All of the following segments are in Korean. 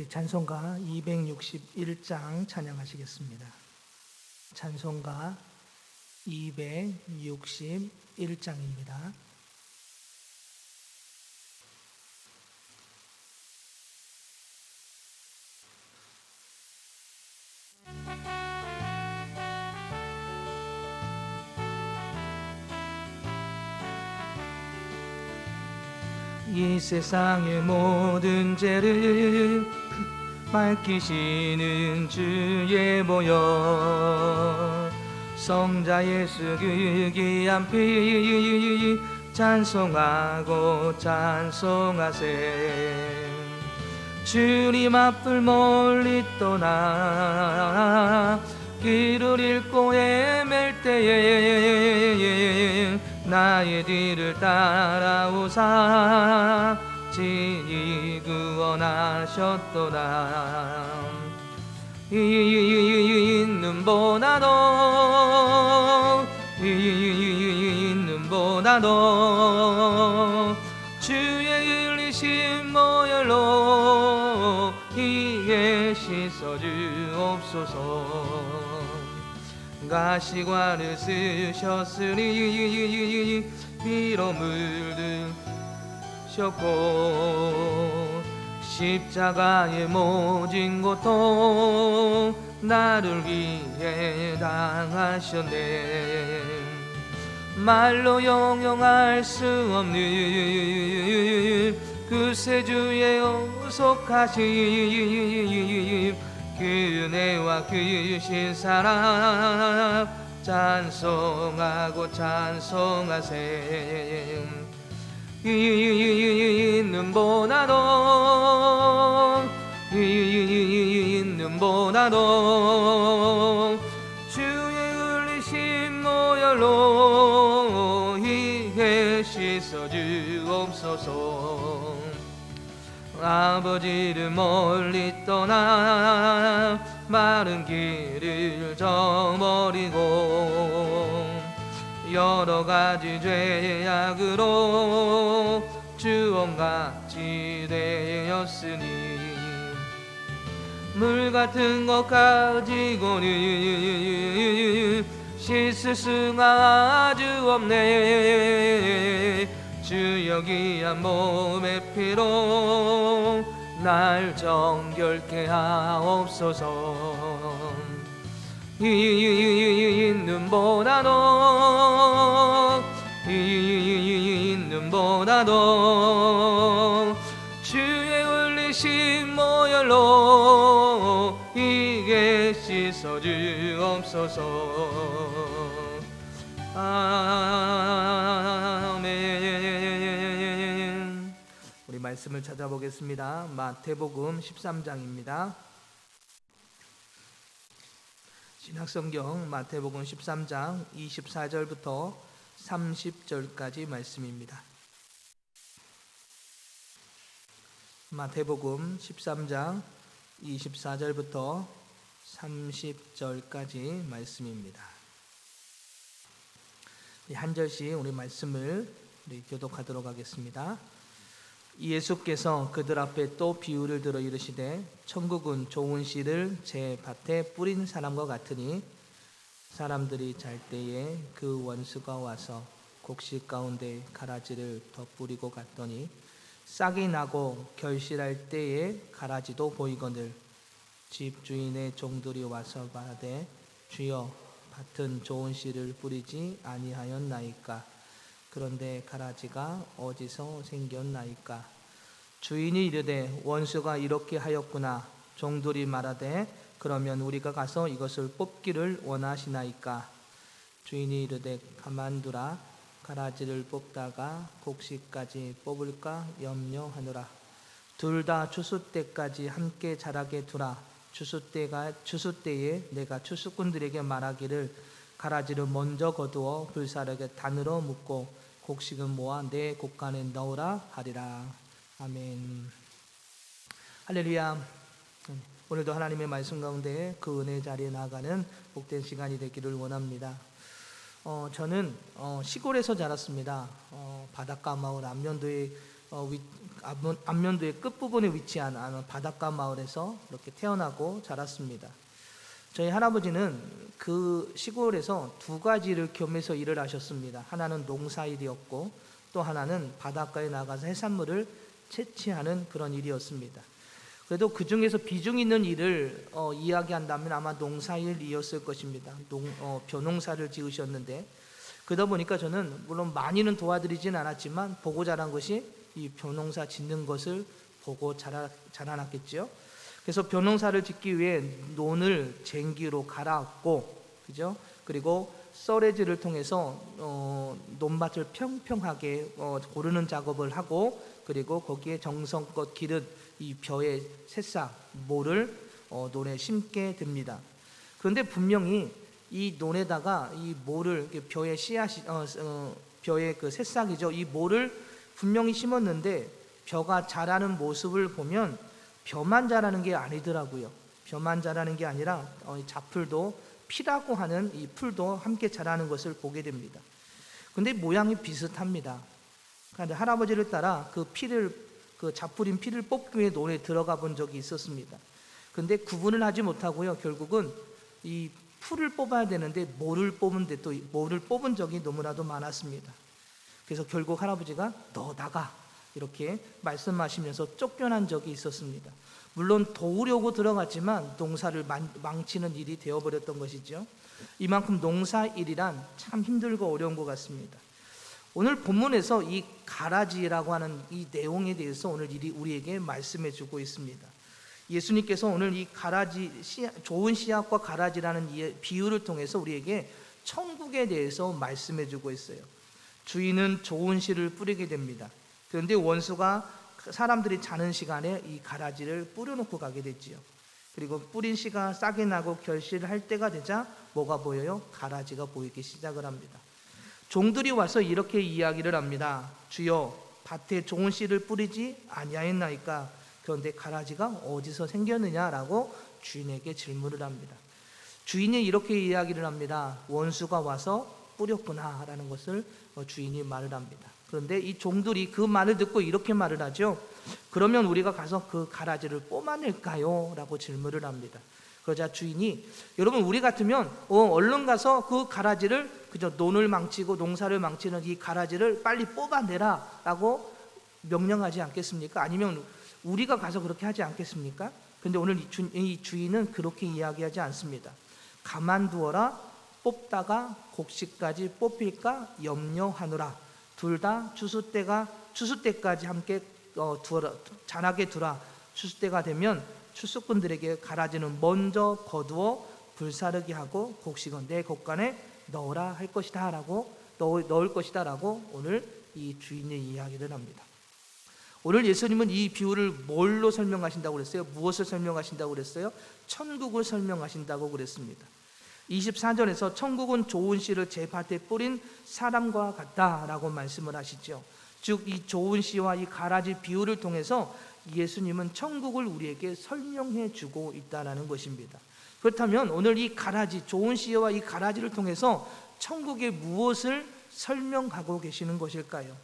우리 찬송가 261장 찬양하시겠습니다. 찬송가 261장입니다. 이 세상의 모든 죄를 밝히시는 주의 보혈, 성자 예수 그 귀한 피 찬송하고 찬송하세. 주님 앞을 멀리 떠나 길을 잃고 헤맬 때에 나의 뒤를 따라오사 친히 구원하셨도다. 이 눈보다도 주의 흘리신 보혈로 이에 씻어주옵소서. 가시관을 쓰셨으니 피로 물드셨고 십자가의 모진 고통 나를 위해 당하셨네. 말로 형용할 수 없는 그 세주의 오속하심, 그 은혜와 그 신사랑 찬송하고 찬송하세. 이 눈보다도 주의 흘리신 보혈로 이에 씻어주옵소서. 아버지를 멀리 떠나 마른 길을 저버리고 여러 가지 죄악으로 주원같이 되었으니 물 같은 것 가지고는 씻을 수가 아주 없네. 주여 귀한 몸의 피로 날 정결케 하옵소서. 이 눈보다도 주의 흘리신 보혈로 이에 씻어주옵소서. 아멘. 우리 말씀을 찾아보겠습니다. 마태복음 13장입니다. 신약성경 마태복음 13장 24절부터 30절까지 말씀입니다. 마태복음 13장 24절부터 30절까지 말씀입니다. 한 절씩 우리 말씀을 교독하도록 하겠습니다. 예수께서 그들 앞에 또 비유를 들어 이르시되 천국은 좋은 씨를 제 밭에 뿌린 사람과 같으니 사람들이 잘 때에 그 원수가 와서 곡식 가운데 가라지를 덧뿌리고 갔더니 싹이 나고 결실할 때에 가라지도 보이거늘 집 주인의 종들이 와서 말하되 주여 밭은 좋은 씨를 뿌리지 아니하였나이까? 그런데 가라지가 어디서 생겼나이까? 주인이 이르되 원수가 이렇게 하였구나. 종들이 말하되 그러면 우리가 가서 이것을 뽑기를 원하시나이까? 주인이 이르되 가만두라. 가라지를 뽑다가 곡식까지 뽑을까 염려하노라. 둘 다 추수 때까지 함께 자라게 두라. 추수 때에 내가 추수꾼들에게 말하기를 가라지를 먼저 거두어 불사르게 단으로 묶고 곡식은 모아 내 곡간에 넣으라 하리라. 아멘. 할렐루야. 오늘도 하나님의 말씀 가운데 그 은혜 자리에 나아가는 복된 시간이 되기를 원합니다. 저는 시골에서 자랐습니다. 바닷가 마을 안면도에 안면도의 끝부분에 위치한 바닷가 마을에서 그렇게 태어나고 자랐습니다. 저희 할아버지는 그 시골에서 두 가지를 겸해서 일을 하셨습니다. 하나는 농사일이었고 또 하나는 바닷가에 나가서 해산물을 채취하는 그런 일이었습니다. 그래도 그 중에서 비중 있는 일을 이야기한다면 아마 농사일이었을 것입니다. 벼농사를 지으셨는데, 그러다 보니까 저는 물론 많이는 도와드리진 않았지만 보고 자란 것이 이 벼농사 짓는 것을 보고 자라났겠죠. 그래서 벼농사를 짓기 위해 논을 쟁기로 갈아엎고, 그죠? 그리고 썰애질을 통해서 논밭을 평평하게 고르는 작업을 하고, 그리고 거기에 정성껏 기른 이 벼의 새싹 모를 논에 심게 됩니다. 그런데 분명히 이 논에다가 이 모를 벼의 씨앗이 벼의 그 새싹이죠. 이 모를 분명히 심었는데 벼가 자라는 모습을 보면 벼만 자라는 게 아니더라고요. 벼만 자라는 게 아니라 잡풀도 피라고 하는 이 풀도 함께 자라는 것을 보게 됩니다. 근데 모양이 비슷합니다. 그런데 할아버지를 따라 그 잡풀인 피를 뽑기 위해 논에 들어가 본 적이 있었습니다. 근데 구분을 하지 못하고요. 결국은 이 풀을 뽑아야 되는데 모를 뽑은데 또 모를 뽑은 적이 너무나도 많았습니다. 그래서 결국 할아버지가 너 나가 이렇게 말씀하시면서 쫓겨난 적이 있었습니다. 물론 도우려고 들어갔지만 농사를 망치는 일이 되어버렸던 것이죠. 이만큼 농사일이란 참 힘들고 어려운 것 같습니다. 오늘 본문에서 이 가라지라고 하는 이 내용에 대해서 오늘 우리에게 말씀해 주고 있습니다. 예수님께서 오늘 이 가라지, 좋은 씨앗과 가라지라는 비유를 통해서 우리에게 천국에 대해서 말씀해 주고 있어요. 주인은 좋은 씨를 뿌리게 됩니다. 그런데 원수가 사람들이 자는 시간에 이 가라지를 뿌려놓고 가게 됐지요. 그리고 뿌린 씨가 싹이 나고 결실을 할 때가 되자 뭐가 보여요? 가라지가 보이기 시작을 합니다. 종들이 와서 이렇게 이야기를 합니다. 주여, 밭에 좋은 씨를 뿌리지 아니하였나이까? 그런데 가라지가 어디서 생겼느냐라고 주인에게 질문을 합니다. 주인이 이렇게 이야기를 합니다. 원수가 와서 뿌렸구나 라는 것을 주인이 말을 합니다. 그런데 이 종들이 그 말을 듣고 이렇게 말을 하죠. 그러면 우리가 가서 그 가라지를 뽑아낼까요? 라고 질문을 합니다. 그러자 주인이, 여러분 우리 같으면 얼른 가서 그 가라지를, 그저 논을 망치고 농사를 망치는 이 가라지를 빨리 뽑아내라 라고 명령하지 않겠습니까? 아니면 우리가 가서 그렇게 하지 않겠습니까? 근데 오늘 이 주인은 그렇게 이야기하지 않습니다. 가만두어라, 뽑다가 곡식까지 뽑힐까 염려하노라. 둘 다 추수 때까지 함께 자라게 두라. 추수 때가 되면 추수꾼들에게 가라지는 먼저 거두어 불사르게 하고 곡식은 내 곳간에 넣으라 할 것이다 라고 넣을 것이다 라고 오늘 이 주인의 이야기를 합니다. 오늘 예수님은 이 비유를 뭘로 설명하신다고 그랬어요? 무엇을 설명하신다고 그랬어요? 천국을 설명하신다고 그랬습니다. 24절에서 천국은 좋은 씨를 제 밭에 뿌린 사람과 같다라고 말씀을 하시죠. 즉 이 좋은 씨와 이 가라지 비유를 통해서 예수님은 천국을 우리에게 설명해 주고 있다는 것입니다. 그렇다면 오늘 이 가라지, 좋은 씨와 이 가라지를 통해서 천국의 무엇을 설명하고 계시는 것일까요?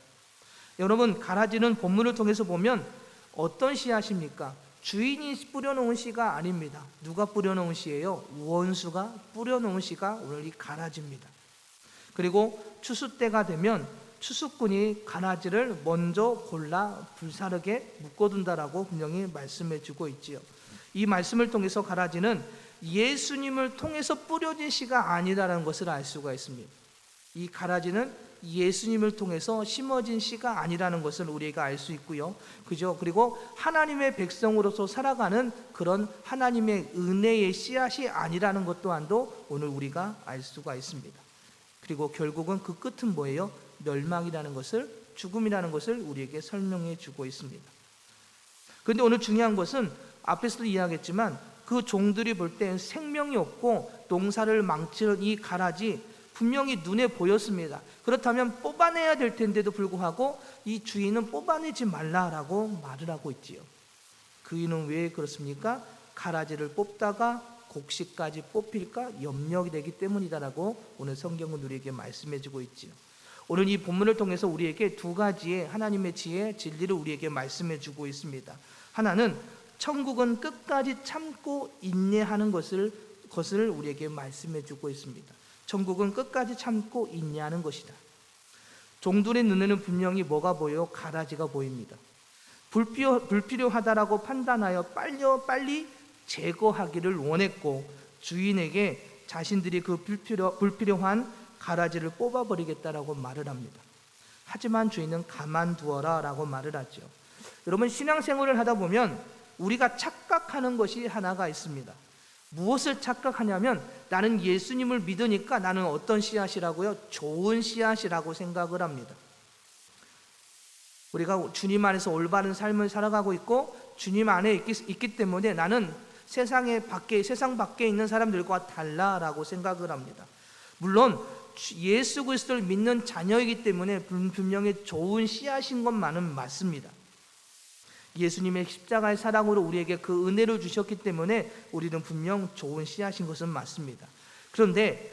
여러분, 가라지는 본문을 통해서 보면 어떤 씨앗입니까? 주인이 뿌려놓은 씨가 아닙니다. 누가 뿌려놓은 씨예요? 원수가 뿌려놓은 씨가 오늘 이 가라지입니다. 그리고 추수 때가 되면 추수꾼이 가라지를 먼저 골라 불사르게 묶어둔다라고 분명히 말씀해 주고 있지요. 이 말씀을 통해서 가라지는 예수님을 통해서 뿌려진 씨가 아니라는 것을 알 수가 있습니다. 이 가라지는 예수님을 통해서 심어진 씨가 아니라는 것을 우리가 알 수 있고요. 그죠? 그리고 하나님의 백성으로서 살아가는 그런 하나님의 은혜의 씨앗이 아니라는 것 또한도 오늘 우리가 알 수가 있습니다. 그리고 결국은 그 끝은 뭐예요? 멸망이라는 것을, 죽음이라는 것을 우리에게 설명해 주고 있습니다. 그런데 오늘 중요한 것은 앞에서도 이야기했지만 그 종들이 볼 때 생명이 없고 농사를 망치는 이 가라지 분명히 눈에 보였습니다. 그렇다면 뽑아내야 될 텐데도 불구하고 이 주인은 뽑아내지 말라라고 말을 하고 있지요. 그 이유는 왜 그렇습니까? 가라지를 뽑다가 곡식까지 뽑힐까 염려이 되기 때문이다라고 오늘 성경은 우리에게 말씀해 주고 있지요. 오늘 이 본문을 통해서 우리에게 두 가지의 하나님의 지혜, 진리를 우리에게 말씀해 주고 있습니다. 하나는 천국은 끝까지 참고 인내하는 것을 우리에게 말씀해 주고 있습니다. 천국은 끝까지 참고 인내하는 것이다. 종들의 눈에는 분명히 뭐가 보여요? 가라지가 보입니다. 불필요하다라고 판단하여 빨리 제거하기를 원했고 주인에게 자신들이 그 불필요한 가라지를 뽑아버리겠다라고 말을 합니다. 하지만 주인은 가만두어라 라고 말을 하죠. 여러분, 신앙생활을 하다 보면 우리가 착각하는 것이 하나가 있습니다. 무엇을 착각하냐면 나는 예수님을 믿으니까 나는 어떤 씨앗이라고요? 좋은 씨앗이라고 생각을 합니다. 우리가 주님 안에서 올바른 삶을 살아가고 있고 주님 안에 있기 때문에 나는 세상 밖에 있는 사람들과 달라라고 생각을 합니다. 물론 예수 그리스도를 믿는 자녀이기 때문에 분명히 좋은 씨앗인 것만은 맞습니다. 예수님의 십자가의 사랑으로 우리에게 그 은혜를 주셨기 때문에 우리는 분명 좋은 씨앗인 것은 맞습니다. 그런데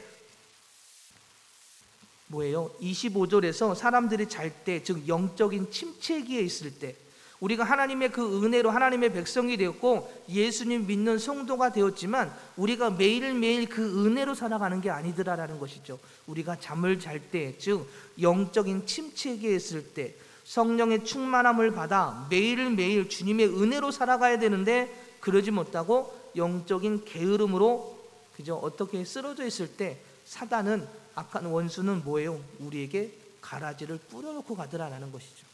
뭐예요? 25절에서 사람들이 잘 때, 즉 영적인 침체기에 있을 때 우리가 하나님의 그 은혜로 하나님의 백성이 되었고 예수님 믿는 성도가 되었지만 우리가 매일매일 그 은혜로 살아가는 게 아니더라라는 것이죠. 우리가 잠을 잘 때, 즉 영적인 침체기에 있을 때 성령의 충만함을 받아 매일매일 주님의 은혜로 살아가야 되는데 그러지 못하고 영적인 게으름으로 그저 어떻게 쓰러져 있을 때 사단은, 악한 원수는 뭐예요? 우리에게 가라지를 뿌려놓고 가더라라는 것이죠.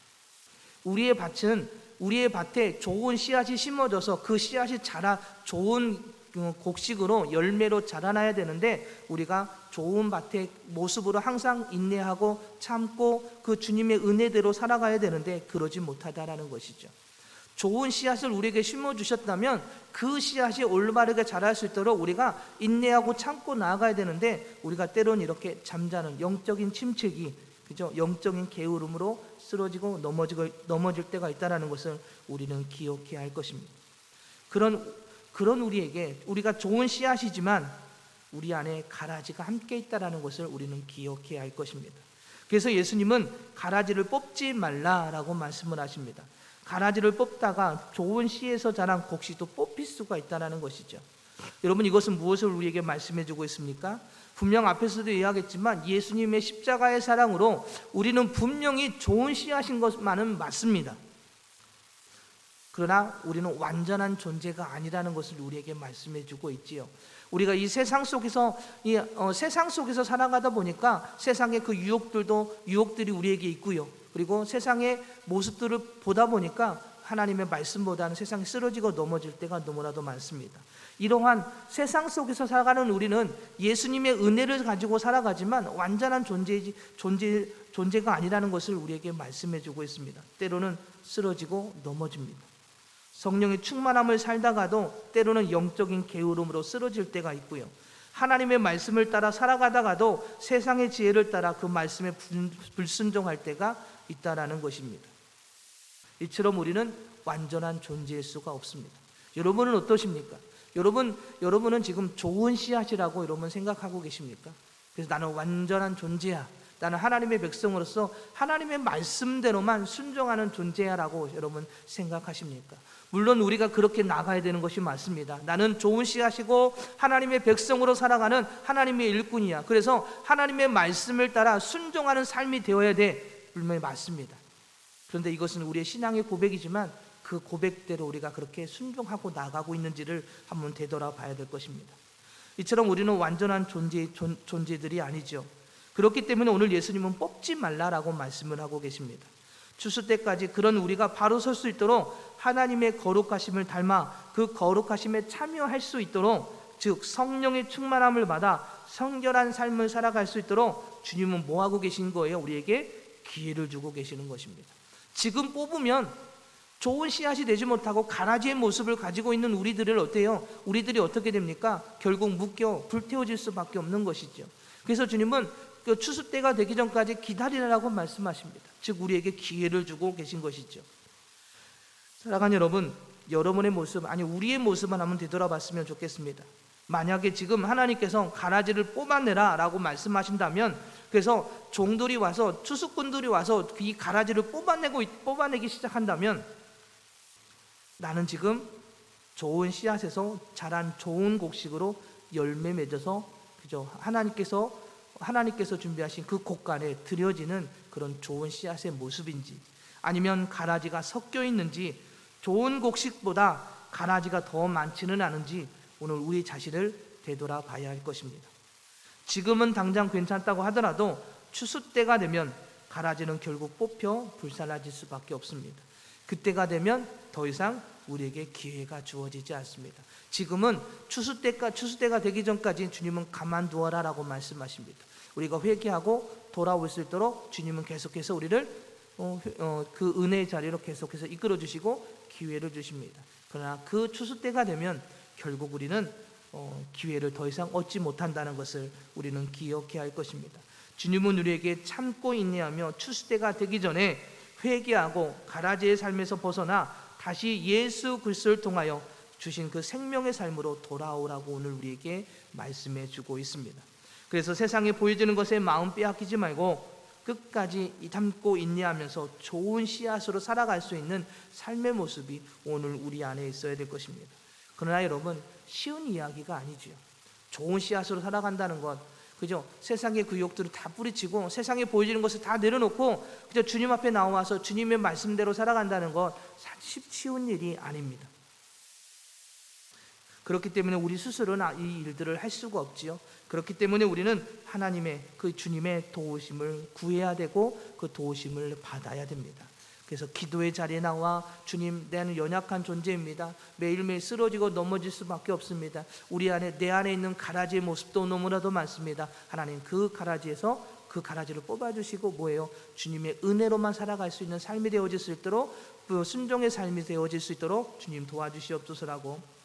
우리의 밭에 좋은 씨앗이 심어져서 그 씨앗이 좋은 곡식으로 열매로 자라나야 되는데 우리가 좋은 밭의 모습으로 항상 인내하고 참고 그 주님의 은혜대로 살아가야 되는데 그러지 못하다라는 것이죠. 좋은 씨앗을 우리에게 심어주셨다면 그 씨앗이 올바르게 자랄 수 있도록 우리가 인내하고 참고 나아가야 되는데 우리가 때로는 이렇게 잠자는 영적인 침체기, 그죠? 영적인 게으름으로 쓰러지고 넘어질 때가 있다는 것을 우리는 기억해야 할 것입니다. 그런 우리에게 우리가 좋은 씨앗이지만 우리 안에 가라지가 함께 있다는 것을 우리는 기억해야 할 것입니다. 그래서 예수님은 가라지를 뽑지 말라라고 말씀을 하십니다. 가라지를 뽑다가 좋은 씨에서 자란 곡식도 뽑힐 수가 있다는 것이죠. 여러분, 이것은 무엇을 우리에게 말씀해 주고 있습니까? 분명 앞에서도 이야기했지만 예수님의 십자가의 사랑으로 우리는 분명히 좋은 씨앗인 것만은 맞습니다. 그러나 우리는 완전한 존재가 아니라는 것을 우리에게 말씀해 주고 있지요. 우리가 이 세상 속에서 살아가다 보니까 세상의 그 유혹들이 우리에게 있고요. 그리고 세상의 모습들을 보다 보니까 하나님의 말씀보다는 세상에 쓰러지고 넘어질 때가 너무나도 많습니다. 이러한 세상 속에서 살아가는 우리는 예수님의 은혜를 가지고 살아가지만 완전한 존재가 아니라는 것을 우리에게 말씀해 주고 있습니다. 때로는 쓰러지고 넘어집니다. 성령의 충만함을 살다가도 때로는 영적인 게으름으로 쓰러질 때가 있고요. 하나님의 말씀을 따라 살아가다가도 세상의 지혜를 따라 그 말씀에 불순종할 때가 있다라는 것입니다. 이처럼 우리는 완전한 존재일 수가 없습니다. 여러분은 어떠십니까? 여러분은 지금 좋은 씨앗이라고 여러분 생각하고 계십니까? 그래서 나는 완전한 존재야. 나는 하나님의 백성으로서 하나님의 말씀대로만 순종하는 존재야라고 여러분 생각하십니까? 물론 우리가 그렇게 나가야 되는 것이 맞습니다. 나는 좋은 씨앗이고 하나님의 백성으로 살아가는 하나님의 일꾼이야. 그래서 하나님의 말씀을 따라 순종하는 삶이 되어야 돼. 분명히 맞습니다. 그런데 이것은 우리의 신앙의 고백이지만 그 고백대로 우리가 그렇게 순종하고 나가고 있는지를 한번 되돌아봐야 될 것입니다. 이처럼 우리는 완전한 존재들이 아니죠. 그렇기 때문에 오늘 예수님은 뽑지 말라라고 말씀을 하고 계십니다. 추수 때까지 그런 우리가 바로 설 수 있도록 하나님의 거룩하심을 닮아 그 거룩하심에 참여할 수 있도록, 즉 성령의 충만함을 받아 성결한 삶을 살아갈 수 있도록 주님은 뭐 하고 계신 거예요? 우리에게 기회를 주고 계시는 것입니다. 지금 뽑으면 좋은 씨앗이 되지 못하고 가라지의 모습을 가지고 있는 우리들을 우리들이 어떻게 됩니까? 결국 묶여 불태워질 수밖에 없는 것이죠. 그래서 주님은 그 추수 때가 되기 전까지 기다리라고 말씀하십니다. 즉 우리에게 기회를 주고 계신 것이죠. 사랑하는 여러분, 여러분의 모습, 우리의 모습만 한번 되돌아봤으면 좋겠습니다. 만약에 지금 하나님께서 가라지를 뽑아내라 라고 말씀하신다면, 그래서 종들이 와서, 추수꾼들이 와서 이 가라지를 뽑아내기 시작한다면, 나는 지금 좋은 씨앗에서 자란 좋은 곡식으로 열매 맺어서, 그죠? 하나님께서 준비하신 그 곡간에 들여지는 그런 좋은 씨앗의 모습인지, 아니면 가라지가 섞여 있는지, 좋은 곡식보다 가라지가 더 많지는 않은지 오늘 우리 자신을 되돌아봐야 할 것입니다. 지금은 당장 괜찮다고 하더라도 추수 때가 되면 가라지는 결국 뽑혀 불살라질 수밖에 없습니다. 그때가 되면 더 이상 우리에게 기회가 주어지지 않습니다. 지금은 추수 때가 되기 전까지 주님은 가만두어라 라고 말씀하십니다. 우리가 회개하고 돌아올 수 있도록 주님은 계속해서 우리를 그 은혜의 자리로 계속해서 이끌어 주시고 기회를 주십니다. 그러나 그 추수 때가 되면 결국 우리는 기회를 더 이상 얻지 못한다는 것을 우리는 기억해야 할 것입니다. 주님은 우리에게 참고 인내하며 추수 때가 되기 전에 회개하고 가라지의 삶에서 벗어나 다시 예수 그리스도를 통하여 주신 그 생명의 삶으로 돌아오라고 오늘 우리에게 말씀해 주고 있습니다. 그래서 세상에 보여지는 것에 마음 빼앗기지 말고 끝까지 참고 인내하면서 좋은 씨앗으로 살아갈 수 있는 삶의 모습이 오늘 우리 안에 있어야 될 것입니다. 그러나 여러분, 쉬운 이야기가 아니지요. 좋은 씨앗으로 살아간다는 것, 그죠? 세상의 그 욕들을 다 뿌리치고 세상에 보여지는 것을 다 내려놓고 그저 주님 앞에 나와서 주님의 말씀대로 살아간다는 것, 쉬운 일이 아닙니다. 그렇기 때문에 우리 스스로는 이 일들을 할 수가 없지요. 그렇기 때문에 우리는 하나님의 그 주님의 도우심을 구해야 되고 그 도우심을 받아야 됩니다. 그래서 기도의 자리에 나와 주님, 나는 연약한 존재입니다. 매일매일 쓰러지고 넘어질 수밖에 없습니다. 내 안에 있는 가라지의 모습도 너무나도 많습니다. 하나님, 그 가라지에서 그 가라지를 뽑아주시고 뭐예요? 주님의 은혜로만 살아갈 수 있는 삶이 되어질 수 있도록, 순종의 삶이 되어질 수 있도록 주님 도와주시옵소서라고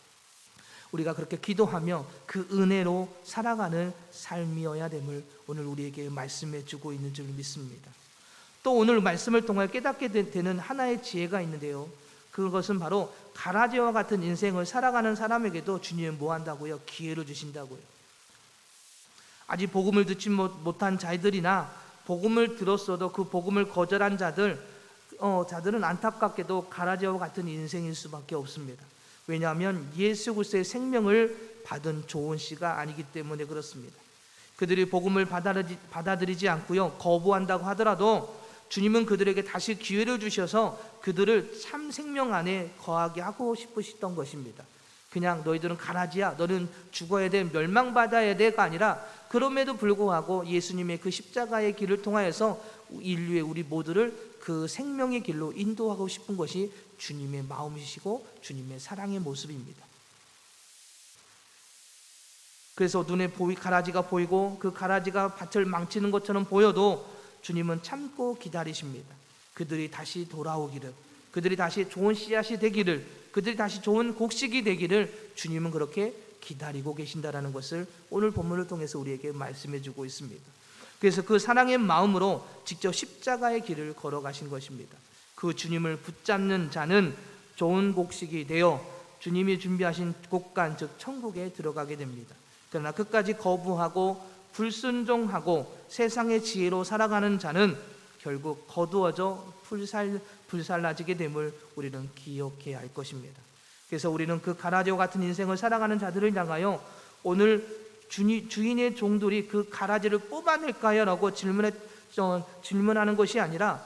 우리가 그렇게 기도하며 그 은혜로 살아가는 삶이어야 됨을 오늘 우리에게 말씀해 주고 있는 줄 믿습니다. 또 오늘 말씀을 통해 깨닫게 되는 하나의 지혜가 있는데요, 그것은 바로 가라지와 같은 인생을 살아가는 사람에게도 주님은 뭐 한다고요? 기회를 주신다고요. 아직 복음을 듣지 못한 자들이나 복음을 들었어도 그 복음을 거절한 자들은 안타깝게도 가라지와 같은 인생일 수밖에 없습니다. 왜냐하면 예수 그리스도의 생명을 받은 좋은 씨가 아니기 때문에 그렇습니다. 그들이 복음을 받아들이지 않고요, 거부한다고 하더라도 주님은 그들에게 다시 기회를 주셔서 그들을 참 생명 안에 거하게 하고 싶으셨던 것입니다. 그냥 너희들은 가라지야, 너는 죽어야 돼, 멸망받아야 돼가 아니라, 그럼에도 불구하고 예수님의 그 십자가의 길을 통하여서 인류의 우리 모두를 그 생명의 길로 인도하고 싶은 것이 주님의 마음이시고 주님의 사랑의 모습입니다. 그래서 눈에 가라지가 보이고 그 가라지가 밭을 망치는 것처럼 보여도 주님은 참고 기다리십니다. 그들이 다시 돌아오기를, 그들이 다시 좋은 씨앗이 되기를, 그들이 다시 좋은 곡식이 되기를 주님은 그렇게 기다리고 계신다라는 것을 오늘 본문을 통해서 우리에게 말씀해 주고 있습니다. 그래서 그 사랑의 마음으로 직접 십자가의 길을 걸어가신 것입니다. 그 주님을 붙잡는 자는 좋은 곡식이 되어 주님이 준비하신 곡간, 즉 천국에 들어가게 됩니다. 그러나 끝까지 거부하고 불순종하고 세상의 지혜로 살아가는 자는 결국 거두어져 불살라지게 됨을 우리는 기억해야 할 것입니다. 그래서 우리는 그 가라지와 같은 인생을 살아가는 자들을 향하여 오늘 주인의 종들이 그 가라지를 뽑아낼까요? 라고 질문하는 것이 아니라,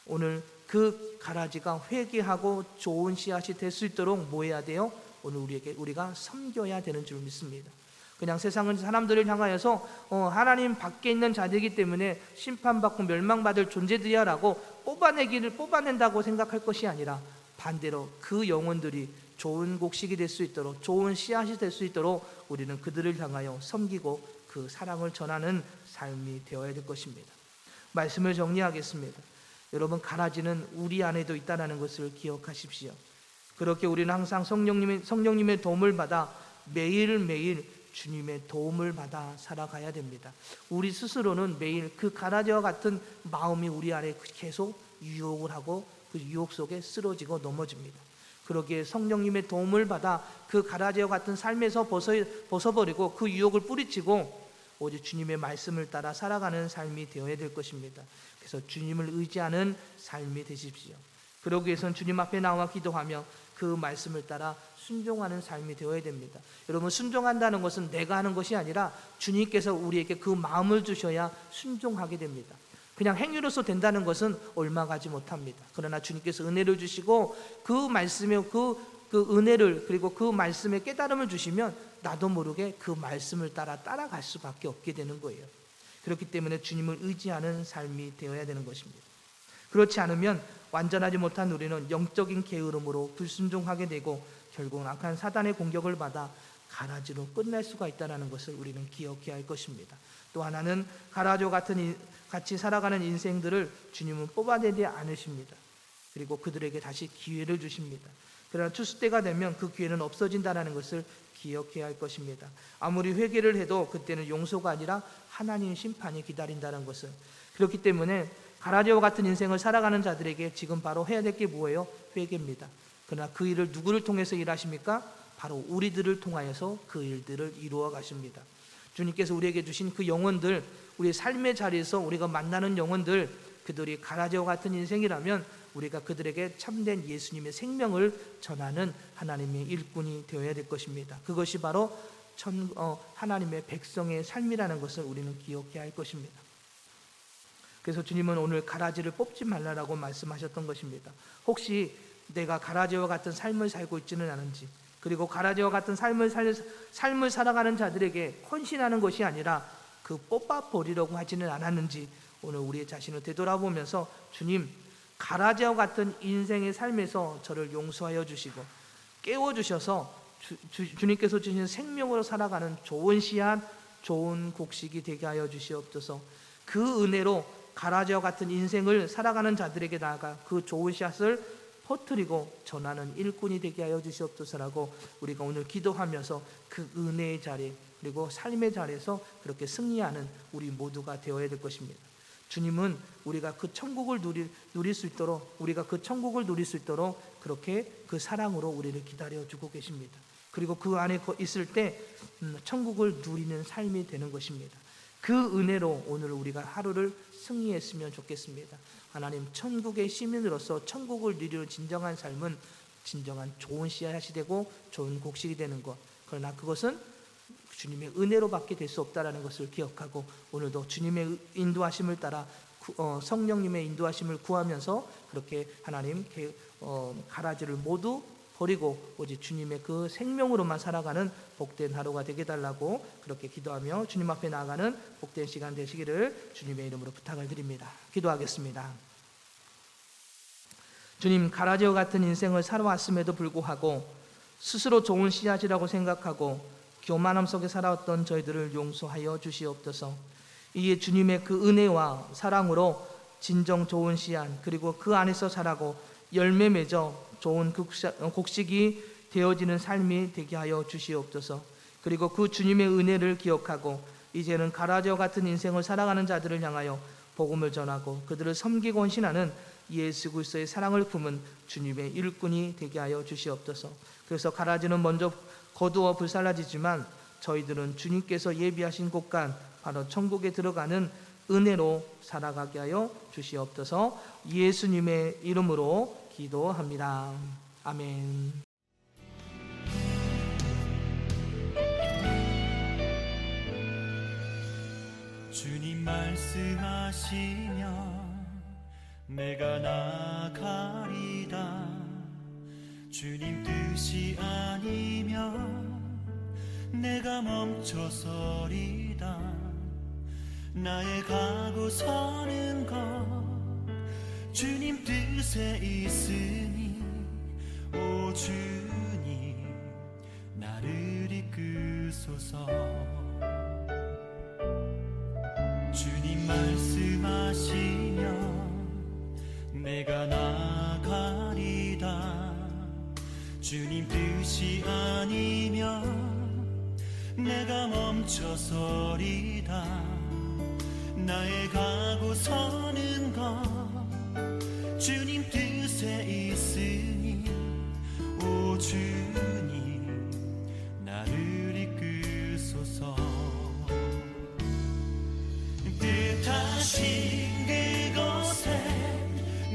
오늘 그 가라지가 회개하고 좋은 씨앗이 될 수 있도록 뭐 해야 돼요? 오늘 우리가 섬겨야 되는 줄 믿습니다. 그냥 세상은 사람들을 향하여서 하나님 밖에 있는 자들이기 때문에 심판받고 멸망받을 존재들이야 라고 뽑아낸다고 생각할 것이 아니라, 반대로 그 영혼들이 좋은 곡식이 될 수 있도록, 좋은 씨앗이 될 수 있도록 우리는 그들을 향하여 섬기고 그 사랑을 전하는 삶이 되어야 될 것입니다. 말씀을 정리하겠습니다. 여러분, 가라지는 우리 안에도 있다는 것을 기억하십시오. 그렇게 우리는 항상 성령님의 도움을 받아 매일매일 주님의 도움을 받아 살아가야 됩니다. 우리 스스로는 매일 그 가라지와 같은 마음이 우리 안에 계속 유혹을 하고 그 유혹 속에 쓰러지고 넘어집니다. 그러기에 성령님의 도움을 받아 그 가라지와 같은 삶에서 벗어버리고 그 유혹을 뿌리치고 오직 주님의 말씀을 따라 살아가는 삶이 되어야 될 것입니다. 그래서 주님을 의지하는 삶이 되십시오. 그러기 위해서는 주님 앞에 나와 기도하며 그 말씀을 따라 순종하는 삶이 되어야 됩니다. 여러분, 순종한다는 것은 내가 하는 것이 아니라 주님께서 우리에게 그 마음을 주셔야 순종하게 됩니다. 그냥 행위로서 된다는 것은 얼마 가지 못합니다. 그러나 주님께서 은혜를 주시고 그 말씀에 그 은혜를, 그리고 그 말씀에 깨달음을 주시면 나도 모르게 그 말씀을 따라갈 수밖에 없게 되는 거예요. 그렇기 때문에 주님을 의지하는 삶이 되어야 되는 것입니다. 그렇지 않으면 완전하지 못한 우리는 영적인 게으름으로 불순종하게 되고 결국은 악한 사단의 공격을 받아 가라지로 끝날 수가 있다는 것을 우리는 기억해야 할 것입니다. 또 하나는 가라지와 같이 살아가는 인생들을 주님은 뽑아내지 않으십니다. 그리고 그들에게 다시 기회를 주십니다. 그러나 추수 때가 되면 그 기회는 없어진다는 것을 기억해야 할 것입니다. 아무리 회개를 해도 그때는 용서가 아니라 하나님의 심판이 기다린다는 것을. 그렇기 때문에 가라지와 같은 인생을 살아가는 자들에게 지금 바로 해야 될 게 뭐예요? 회개입니다. 그러나 그 일을 누구를 통해서 일하십니까? 바로 우리들을 통하여서 그 일들을 이루어 가십니다. 주님께서 우리에게 주신 그 영혼들, 우리의 삶의 자리에서 우리가 만나는 영혼들, 그들이 가라지와 같은 인생이라면 우리가 그들에게 참된 예수님의 생명을 전하는 하나님의 일꾼이 되어야 될 것입니다. 그것이 바로 하나님의 백성의 삶이라는 것을 우리는 기억해야 할 것입니다. 그래서 주님은 오늘 가라지를 뽑지 말라라고 말씀하셨던 것입니다. 혹시 내가 가라지와 같은 삶을 살고 있지는 않은지, 그리고 가라지와 같은 삶을 살아가는 자들에게 헌신하는 것이 아니라 그 뽑아버리려고 하지는 않았는지 오늘 우리의 자신을 되돌아보면서 주님, 가라지와 같은 인생의 삶에서 저를 용서하여 주시고 깨워주셔서 주님께서 주신 생명으로 살아가는 좋은 씨앗, 좋은 곡식이 되게 하여 주시옵소서. 그 은혜로 가라지와 같은 인생을 살아가는 자들에게 나아가 그 좋은 씨앗을 퍼뜨리고 전하는 일꾼이 되게 하여 주시옵소서라고 우리가 오늘 기도하면서 그 은혜의 자리, 그리고 삶의 자리에서 그렇게 승리하는 우리 모두가 되어야 될 것입니다. 주님은 우리가 그 천국을 누릴 수 있도록, 우리가 그 천국을 누릴 수 있도록 그렇게 그 사랑으로 우리를 기다려주고 계십니다. 그리고 그 안에 있을 때 천국을 누리는 삶이 되는 것입니다. 그 은혜로 오늘 우리가 하루를 승리했으면 좋겠습니다. 하나님, 천국의 시민으로서 천국을 누리는 진정한 삶은 진정한 좋은 씨앗이 되고 좋은 곡식이 되는 것, 그러나 그것은 주님의 은혜로밖에 될 수 없다는 것을 기억하고 오늘도 주님의 인도하심을 따라 성령님의 인도하심을 구하면서 그렇게 하나님 가라지를 모두 버리고 오직 주님의 그 생명으로만 살아가는 복된 하루가 되게 달라고 그렇게 기도하며 주님 앞에 나아가는 복된 시간 되시기를 주님의 이름으로 부탁을 드립니다. 기도하겠습니다. 주님, 가라지와 같은 인생을 살아왔음에도 불구하고 스스로 좋은 씨앗이라고 생각하고 교만함 속에 살아왔던 저희들을 용서하여 주시옵소서. 이에 주님의 그 은혜와 사랑으로 진정 좋은 씨앗, 그리고 그 안에서 자라고 열매 맺어 좋은 곡식이 되어지는 삶이 되게 하여 주시옵소서. 그리고 그 주님의 은혜를 기억하고 이제는 가라지와 같은 인생을 살아가는 자들을 향하여 복음을 전하고 그들을 섬기고 헌신하는 예수 그리스도의 사랑을 품은 주님의 일꾼이 되게 하여 주시옵소서. 그래서 가라지는 먼저 거두어 불살라지지만 저희들은 주님께서 예비하신 곳간 바로 천국에 들어가는 은혜로 살아가게 하여 주시옵소서. 예수님의 이름으로 기도합니다. 아멘. 주님 말씀하시면 내가 나가리다. 주님 뜻이 아니면 내가 멈춰서리다. 나의 가고 서는 것 주님 뜻에 있으니 오 주님 나를 이끄소서. 주님 말씀하시면 내가 나가리다. 주님 뜻이 아니면 내가 멈춰서리다. 나의 가고 서는 것 주님 뜻에 있으니 주님 나를 이끄소서 뜻하신 그곳에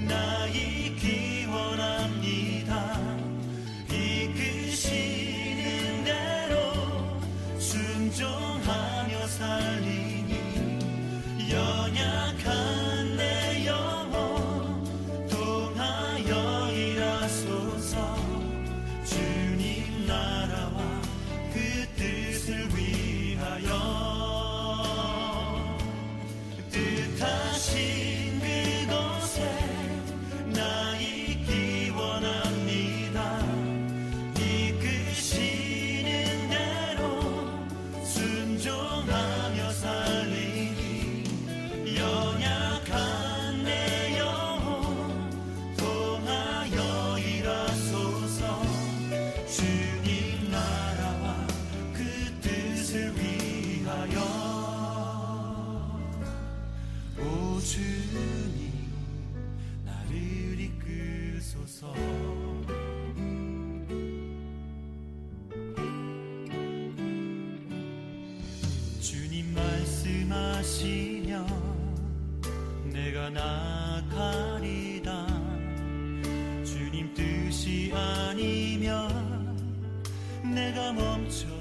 나 있기 원합니다 이끄시는 대로 순종하며 살리니 연약한 내 영혼 통하여 일하소서 주님 나라와 그 뜻을 위하여 뜻하신 그곳에 나 있기 원합니다 이끄시는 대로 순종하며 살리니 연약한 내 영혼 통하여 일하소서 주님 나라와 그 뜻을 위하여 오 주님 나를 이끄소서 주님 말씀하시면 내가 나가리다 주님 뜻이 아니면 내가 멈춰